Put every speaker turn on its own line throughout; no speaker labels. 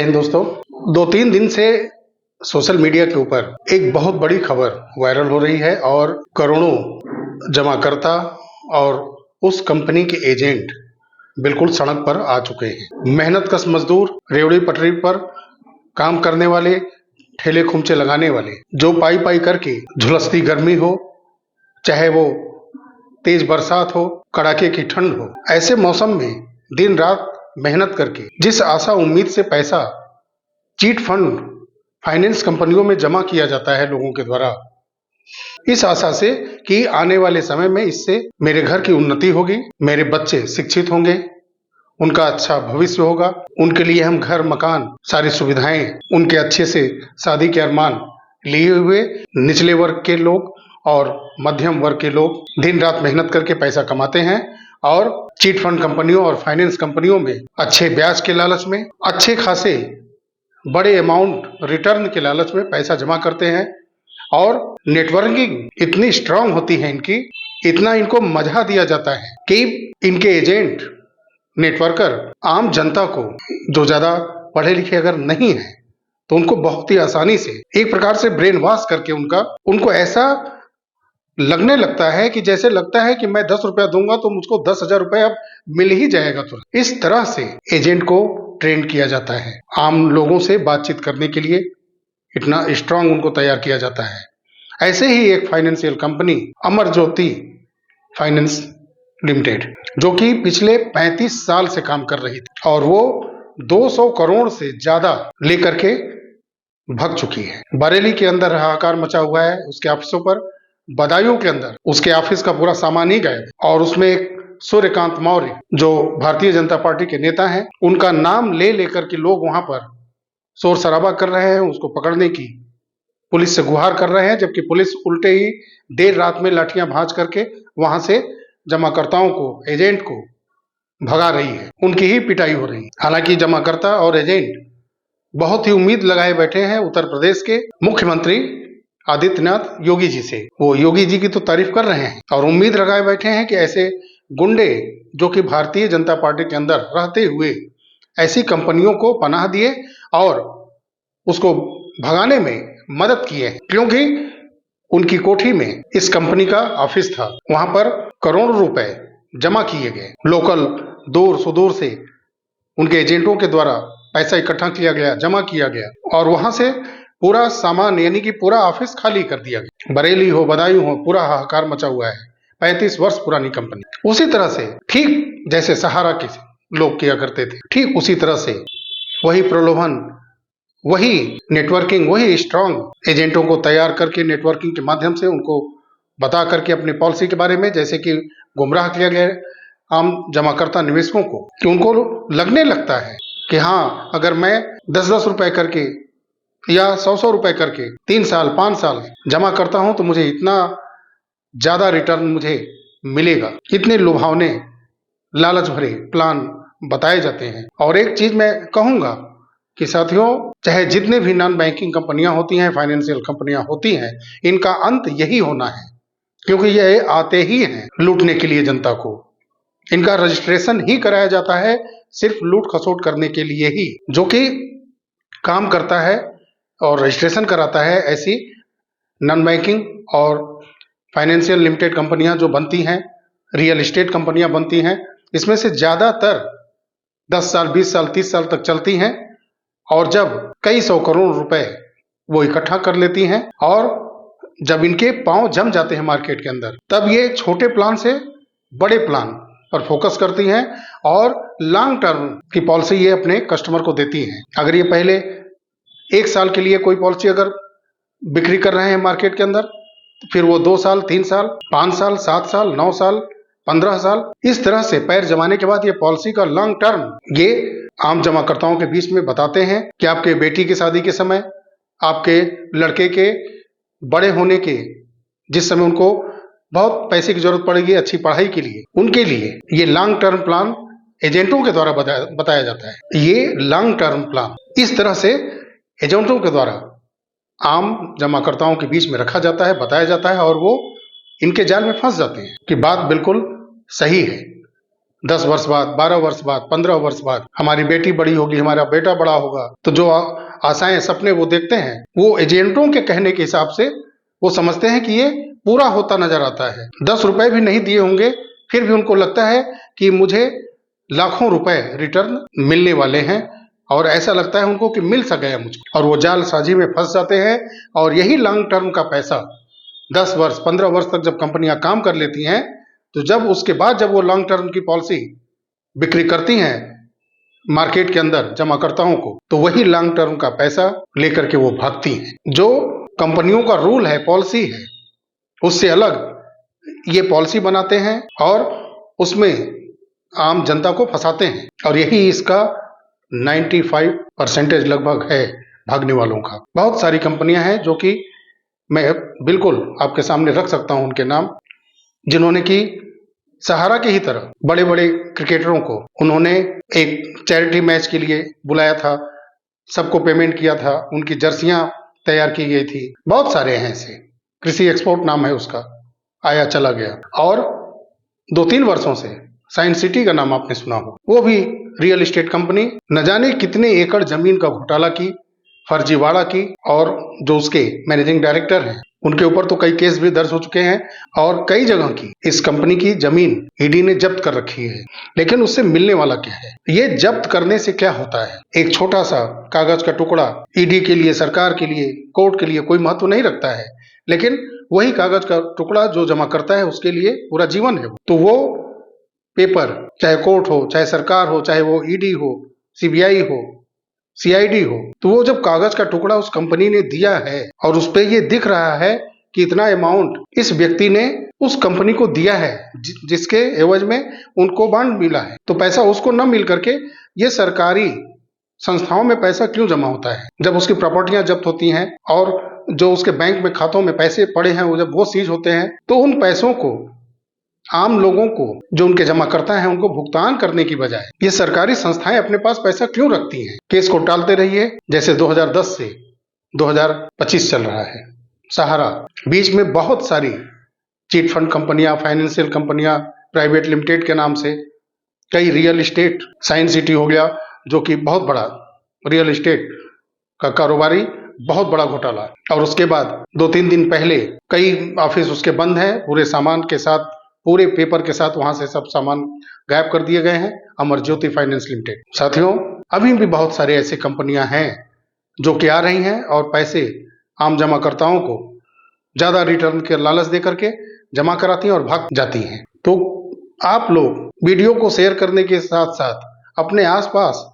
जय हिंद दोस्तों। 2-3 दिन से सोशल मीडिया के ऊपर एक बहुत बड़ी खबर वायरल हो रही है और करोड़ों जमाकर्ता और उस कंपनी के एजेंट बिल्कुल सड़क पर आ चुके हैं। मेहनतकश मजदूर, रेवड़ी पटरी पर काम करने वाले, ठेले खुमचे लगाने वाले, जो पाई पाई करके झुलसती गर्मी हो, चाहे वो तेज बरसात हो, कड़ाके की ठंड हो, ऐसे मौसम में दिन रात मेहनत करके जिस आशा उम्मीद से पैसा चीट फंड फाइनेंस कंपनियों में जमा किया जाता है लोगों के द्वारा, इस आशा से कि आने वाले समय में इससे मेरे घर की उन्नति होगी, मेरे बच्चे शिक्षित होंगे, उनका अच्छा भविष्य होगा, उनके लिए हम घर मकान सारी सुविधाएं, उनके अच्छे से शादी के अरमान लिए हुए निचले वर्ग के लोग और मध्यम वर्ग के लोग दिन रात मेहनत करके पैसा कमाते हैं और चीट फंड कंपनियों और फाइनेंस कंपनियों में अच्छे ब्याज के लालच में, अच्छे खासे बड़े अमाउंट रिटर्न के लालच में पैसा जमा करते हैं। और नेटवर्किंग इतनी स्ट्रांग होती है इनकी, इतना इनको मजा दिया जाता है कि इनके एजेंट नेटवर्कर आम जनता को, जो ज्यादा पढ़े लिखे अगर नहीं है तो उनको बहुत ही आसानी से एक प्रकार से ब्रेन वॉश करके उनको ऐसा लगने लगता है कि जैसे लगता है कि मैं 10 रुपया दूंगा तो मुझको 10,000 रुपया अब मिल ही जाएगा तुरंत। इस तरह से एजेंट को ट्रेन किया जाता है, आम लोगों से बातचीत करने के लिए इतना स्ट्रांग उनको तैयार किया जाता है। ऐसे ही एक financial company Amar Jyoti finance limited, जो कि पिछले 35 साल से काम कर रही थी और वो 200 करोड़ से ज्यादा लेकर के भग चुकी है। बरेली के अंदर हाहाकार मचा हुआ है उसके ऑफिसों पर, बदायूं के अंदर उसके ऑफिस का पूरा सामान ही गायब है और उसमें एक सूर्यकांत मौर्य, जो भारतीय जनता पार्टी के नेता हैं, उनका नाम ले लेकर के लोग वहां पर शोर शराबा कर रहे हैं, उसको पकड़ने की पुलिस से गुहार कर रहे हैं, जबकि पुलिस उल्टे ही देर रात में लाठियां भांज करके वहां से जमाकर्ताओं को, एजेंट को भगा रही है, उनकी ही पिटाई हो रही है। हालांकि जमाकर्ता और एजेंट बहुत ही उम्मीद लगाए बैठे हैं उत्तर प्रदेश के मुख्यमंत्री आदित्यनाथ योगी जी से। वो योगी जी की तो तारीफ कर रहे हैं और उम्मीद लगाए बैठे हैं कि ऐसे गुंडे जो कि भारतीय जनता पार्टी के अंदर रहते हुए ऐसी कंपनियों को पनाह दिए और उसको भगाने में मदद किए, क्योंकि उनकी कोठी में इस कंपनी का ऑफिस था, वहां पर करोड़ों रुपए जमा किए गए। लोकल दूर सुदूर से उनके एजेंटों के द्वारा पैसा इकट्ठा किया गया, जमा किया गया और वहां से पूरा सामान यानी कि पूरा ऑफिस खाली कर दिया गया। बरेली हो, बदायूं हो, पूरा हाहाकार मचा हुआ है। 35 वर्ष पुरानी कंपनी। उसी तरह से ठीक जैसे सहारा के लोग किया करते थे, ठीक उसी तरह से वही प्रलोभन, वही नेटवर्किंग, वही स्ट्रांग एजेंटों को तैयार करके नेटवर्किंग के माध्यम से उनको बता करके अपनी पॉलिसी के बारे में जैसे कि गुमराह किया गया आम जमाकर्ता निवेशकों को, कि उनको लगने लगता है कि हाँ, अगर मैं 10-10 रुपए करके या 100-100 रुपए करके 3 साल 5 साल जमा करता हूं तो मुझे इतना ज्यादा रिटर्न मुझे मिलेगा। इतने लुभावने लालच भरे प्लान बताए जाते हैं। और एक चीज मैं कहूंगा कि साथियों, चाहे जितने भी नॉन बैंकिंग कंपनियां होती हैं, फाइनेंशियल कंपनियां होती हैं, इनका अंत यही होना है, क्योंकि ये आते ही हैं लूटने के लिए जनता को। इनका रजिस्ट्रेशन ही कराया जाता है सिर्फ लूट खसोट करने के लिए ही। जो कि काम करता है और रजिस्ट्रेशन कराता है ऐसी नॉन बैंकिंग और फाइनेंशियल लिमिटेड कंपनियां जो बनती हैं, रियल एस्टेट कंपनियां बनती हैं, इसमें से ज्यादातर 10 साल 20 साल 30 साल तक चलती हैं और जब कई 100 करोड़ रुपए वो इकट्ठा कर लेती हैं और जब इनके पांव जम जाते हैं मार्केट के अंदर, तब ये छोटे प्लान से बड़े प्लान पर फोकस करती हैं और लॉन्ग टर्म की पॉलिसी ये अपने कस्टमर को देती हैं। अगर ये पहले 1 साल के लिए कोई पॉलिसी अगर बिक्री कर रहे हैं मार्केट के अंदर, तो फिर वो 2 साल 3 साल 5 साल 7 साल 9 साल 15 साल इस तरह से पैर जमाने के बाद ये पॉलिसी का लॉन्ग टर्म ये आम जमाकर्ताओं के बीच में बताते हैं कि आपके बेटी की शादी के समय, आपके लड़के के बड़े होने के जिस समय उनको बहुत पैसे की जरूरत पड़ेगी अच्छी पढ़ाई के लिए, उनके लिए ये लॉन्ग टर्म प्लान एजेंटों के द्वारा बताया जाता है। ये लॉन्ग टर्म प्लान इस तरह से एजेंटों के द्वारा आम जमाकर्ताओं के बीच में रखा जाता है, बताया जाता है और वो इनके जाल में फंस जाते हैं कि बात बिल्कुल सही है। 10 वर्ष बाद, 12 वर्ष बाद, 15 वर्ष बाद हमारी बेटी बड़ी होगी, हमारा बेटा बड़ा होगा, तो जो आशाएं सपने वो देखते हैं, वो एजेंटों के कहने के हिसाब से वो समझते हैं कि ये पूरा होता नजर आता है। 10 रुपए भी नहीं दिए होंगे, फिर भी उनको लगता है कि मुझे लाखों रुपए रिटर्न मिलने वाले हैं, और ऐसा लगता है उनको कि मिल सा गया मुझको, और वो जालसाजी में फंस जाते हैं। और यही लॉन्ग टर्म का पैसा 10 वर्ष 15 वर्ष तक जब कंपनियां काम कर लेती हैं, तो जब उसके बाद जब वो लॉन्ग टर्म की पॉलिसी बिक्री करती हैं मार्केट के अंदर जमाकर्ताओं को, तो वही लॉन्ग टर्म का पैसा लेकर के वो भागती हैं। जो कंपनियों का रूल है, पॉलिसी है, उससे अलग ये पॉलिसी बनाते हैं और उसमें आम जनता को फंसाते हैं, और यही इसका 95% लगभग है भागने वालों का। बहुत सारी कंपनियां हैं जो कि मैं बिल्कुल आपके सामने रख सकता हूं उनके नाम, जिन्होंने कि सहारा की ही तरह बड़े बड़े क्रिकेटरों को उन्होंने एक चैरिटी मैच के लिए बुलाया था, सबको पेमेंट किया था, उनकी जर्सियां तैयार की गई थी। बहुत सारे हैं ऐसे, कृषि एक्सपोर्ट नाम है उसका, आया चला गया। और 2-3 वर्षों से साइंस सिटी का नाम आपने सुना हो, वो भी रियल एस्टेट कंपनी न जाने कितने एकड़ जमीन का घोटाला की, फर्जीवाड़ा की, और जो उसके मैनेजिंग डायरेक्टर हैं उनके ऊपर तो कई केस भी दर्ज हो चुके हैं, और कई जगह की इस कंपनी की जमीन ईडी ने जब्त कर रखी है। लेकिन उससे मिलने वाला क्या है? ये जब्त करने से क्या होता है? एक छोटा सा कागज का टुकड़ा ईडी के लिए, सरकार के लिए, कोर्ट के लिए कोई महत्व नहीं रखता है, लेकिन वही कागज का टुकड़ा जो जमा करता है उसके लिए पूरा जीवन है। तो वो पेपर, चाहे कोर्ट हो, चाहे सरकार हो, चाहे वो ईडी हो, सीबीआई हो, सीआईडी हो, तो वो जब कागज का टुकड़ा उस कंपनी ने दिया है और उस पे ये दिख रहा है कि इतना अमाउंट इस व्यक्ति ने उस कंपनी को दिया है जिसके एवज में उनको बॉन्ड मिला है, तो पैसा उसको न मिल करके ये सरकारी संस्थाओं में पैसा क्यों जमा होता है? जब उसकी प्रॉपर्टियां जब्त होती हैं और जो उसके बैंक में खातों में पैसे पड़े हैं, वो जब वो सीज होते हैं, तो उन पैसों को आम लोगों को, जो उनके जमाकर्ता हैं, उनको भुगतान करने की बजाय ये सरकारी संस्थाएं अपने पास पैसा क्यों रखती हैं? केस को टालते रहिए। जैसे 2010 से 2025 चल रहा है, सहारा, बीच में बहुत सारी चिट फंड कंपनियां, फाइनेंशियल कंपनियां, प्राइवेट लिमिटेड के नाम से कई रियल एस्टेट, साइंस सिटी हो गया जो कि बहुत बड़ा रियल एस्टेट का कारोबारी, बहुत बड़ा घोटाला। और उसके बाद 2-3 दिन पहले कई ऑफिस उसके बंद हैं, पूरे सामान के साथ, पूरे पेपर के साथ वहां से सब सामान गायब कर दिए गए हैं, अमर ज्योति फाइनेंस लिमिटेड। साथियों, अभी भी बहुत सारे ऐसे कंपनियां हैं जो कि आ रही हैं और पैसे आम जमाकर्ताओं को ज्यादा रिटर्न के लालच दे करके जमा कराती हैं और भाग जाती हैं। तो आप लोग वीडियो को शेयर करने के साथ साथ अपने आसपास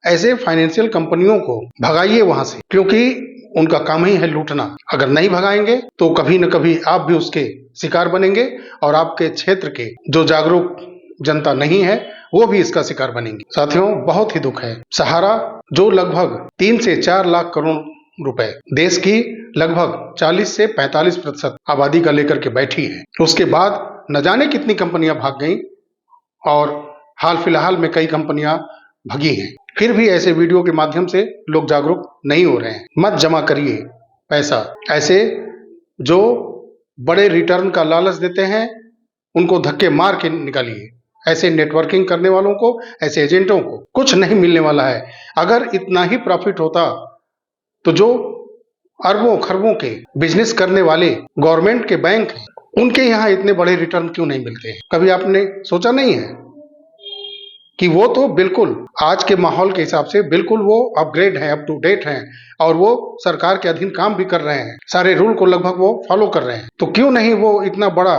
ऐसे फाइनेंशियल कंपनियों को भगाइए वहां से, क्योंकि उनका काम ही है लूटना। अगर नहीं भगाएंगे तो कभी न कभी आप भी उसके शिकार बनेंगे, और आपके क्षेत्र के जो जागरूक जनता नहीं है वो भी इसका शिकार बनेंगे। साथियों, बहुत ही दुख है, सहारा जो लगभग 3 से 4 लाख करोड़ रुपए देश की लगभग 40 से 45% आबादी का लेकर के बैठी है, उसके बाद न जाने कितनी कंपनियां भाग गई, और हाल फिलहाल में कई कंपनियां भगी हैं। फिर भी ऐसे वीडियो के माध्यम से लोग जागरूक नहीं हो रहे हैं। मत जमा करिए पैसा, ऐसे जो बड़े रिटर्न का लालच देते हैं उनको धक्के मार के निकालिए। ऐसे नेटवर्किंग करने वालों को, ऐसे एजेंटों को कुछ नहीं मिलने वाला है। अगर इतना ही प्रॉफिट होता तो जो अरबों खरबों के बिजनेस करने वाले गवर्नमेंट के बैंक हैं, उनके यहाँ इतने बड़े रिटर्न क्यों नहीं मिलते हैं? कभी आपने सोचा नहीं है कि वो तो बिल्कुल आज के माहौल के हिसाब से बिल्कुल वो अपग्रेड हैं, अप टू डेट हैं, और वो सरकार के अधीन काम भी कर रहे हैं, सारे रूल को लगभग वो फॉलो कर रहे हैं, तो क्यों नहीं वो इतना बड़ा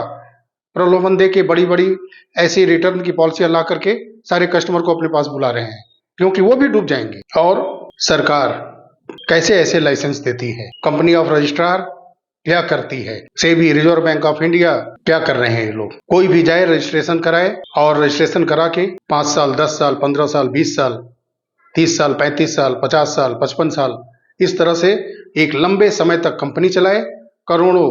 प्रलोभन दे के बड़ी बड़ी ऐसी रिटर्न की पॉलिसियां ला करके सारे कस्टमर को अपने पास बुला रहे हैं? क्योंकि वो भी डूब जाएंगे। और सरकार कैसे ऐसे लाइसेंस देती है? कंपनी ऑफ रजिस्ट्रार क्या करती है? SEBI, reserve bank of India क्या कर रहे हैं ये लोग? कोई भी जाए रजिस्ट्रेशन कराए, और रजिस्ट्रेशन करा के 5 साल, 10 साल, 15 साल, 20 साल, 30 साल, 35 साल, 50 साल, 55 साल, इस तरह से एक लंबे समय तक कंपनी चलाए, करोड़ों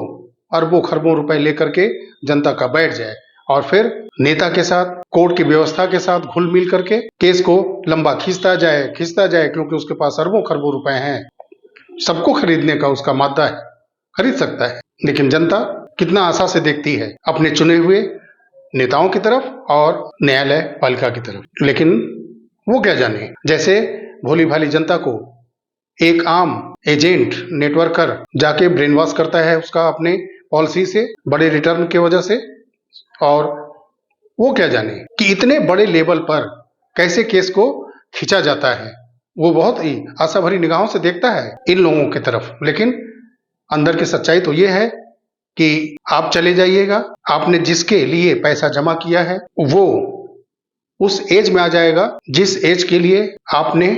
अरबों खरबों रुपए लेकर के जनता का बैठ जाए, और फिर नेता के साथ, कोर्ट की व्यवस्था के साथ घुल मिल करके केस को लंबा खींचता जाए, क्योंकि उसके पास अरबों खरबों रुपए हैं, सबको खरीदने का उसका मादा है, खरीद सकता है। लेकिन जनता कितना आशा से देखती है अपने चुने हुए नेताओं की तरफ और न्यायालय पालिका की तरफ। लेकिन वो क्या जाने, जैसे भोली भाली जनता को एक आम एजेंट नेटवर्कर जाके ब्रेन वॉश करता है उसका अपने पॉलिसी से, बड़े रिटर्न की वजह से, और वो क्या जाने कि इतने बड़े लेवल पर कैसे केस को खींचा जाता है। वो बहुत ही आशा भरी निगाहों से देखता है इन लोगों की तरफ, लेकिन अंदर की सच्चाई तो ये है कि आप चले जाइएगा, आपने जिसके लिए पैसा जमा किया है वो उस एज में आ जाएगा जिस एज के लिए आपने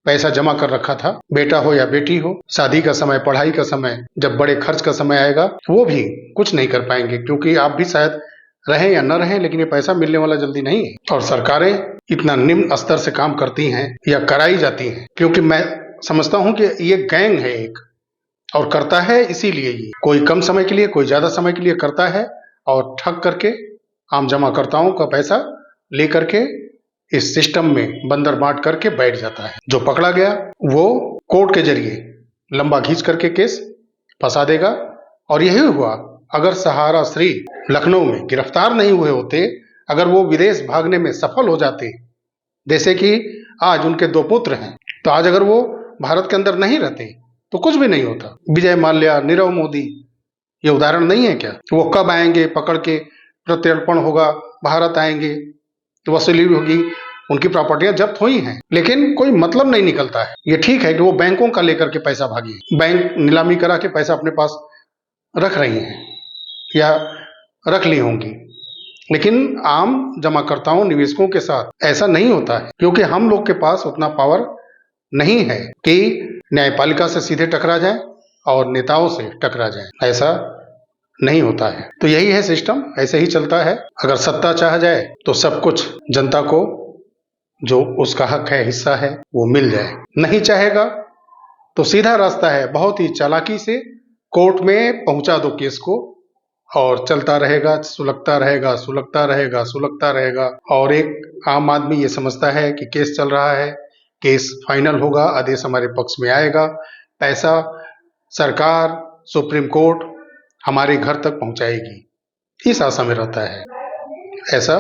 पैसा जमा कर रखा था। बेटा हो या बेटी हो, शादी का समय, पढ़ाई का समय, जब बड़े खर्च का समय आएगा वो भी कुछ नहीं कर पाएंगे, क्योंकि आप भी शायद रहें या न रहें, लेकिन ये पैसा मिलने वाला जल्दी नहीं है। और सरकारें इतना निम्न स्तर से काम करती हैं या कराई जाती हैं, क्योंकि मैं समझता हूं कि ये गैंग है एक, और करता है इसीलिए ये कोई कम समय के लिए, कोई ज्यादा समय के लिए करता है और ठग करके आम जमाकर्ताओं का पैसा लेकर के इस सिस्टम में बंदर बांट करके बैठ जाता है। जो पकड़ा गया वो कोर्ट के जरिए लंबा खींच करके केस फंसा देगा। और यही हुआ, अगर सहारा श्री लखनऊ में गिरफ्तार नहीं हुए होते, अगर वो विदेश भागने में सफल हो जाते, जैसे कि आज उनके 2 पुत्र हैं, तो आज अगर वो भारत के अंदर नहीं रहते तो कुछ भी नहीं होता। विजय माल्या, नीरव मोदी, ये उदाहरण नहीं है क्या? वो कब आएंगे, पकड़ के प्रत्यर्पण होगा, भारत आएंगे तो वसूली होगी, उनकी प्रॉपर्टियां जब्त हुई हैं, लेकिन कोई मतलब नहीं निकलता है। ये ठीक है कि वो बैंकों का लेकर के पैसा भागी, बैंक नीलामी करा के पैसा अपने पास रख रही हैं या रख ली होंगी, लेकिन आम जमाकर्ताओं, निवेशकों के साथ ऐसा नहीं होता है, क्योंकि हम लोग के पास उतना पावर नहीं है कि न्यायपालिका से सीधे टकरा जाए और नेताओं से टकरा जाए, ऐसा नहीं होता है। तो यही है सिस्टम, ऐसे ही चलता है। अगर सत्ता चाह जाए तो सब कुछ जनता को जो उसका हक है, हिस्सा है, वो मिल जाए। नहीं चाहेगा तो सीधा रास्ता है, बहुत ही चालाकी से कोर्ट में पहुंचा दो केस को, और चलता रहेगा, सुलगता रहेगा, सुलगता रहेगा, सुलगता रहेगा। और एक आम आदमी ये समझता है कि केस चल रहा है, केस फाइनल होगा, आदेश हमारे पक्ष में आएगा, पैसा सरकार, सुप्रीम कोर्ट हमारे घर तक पहुंचाएगी, इस आशा में रहता है। ऐसा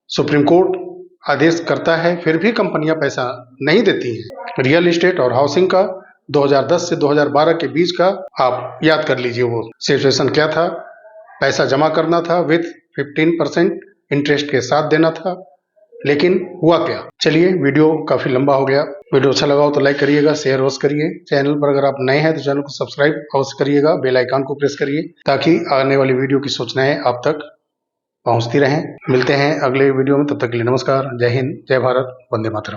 सुप्रीम कोर्ट आदेश करता है, फिर भी कंपनियां पैसा नहीं देती हैं। रियल एस्टेट और हाउसिंग का 2010 से 2012 के बीच का आप याद कर लीजिए वो सिचुएशन क्या था। पैसा जमा करना था विथ 15% इंटरेस्ट के साथ देना था, लेकिन हुआ क्या? चलिए, वीडियो काफी लंबा हो गया। वीडियो अच्छा लगा हो तो लाइक करिएगा, शेयर अवश्य करिए। चैनल पर अगर आप नए हैं तो चैनल को सब्सक्राइब अवश्य करिएगा, बेल आइकन को प्रेस करिए, ताकि आने वाली वीडियो की सूचनाएं आप तक पहुंचती रहें। मिलते हैं अगले वीडियो में, तब तक के लिए नमस्कार, जय हिंद, जय भारत, वंदे मातरम।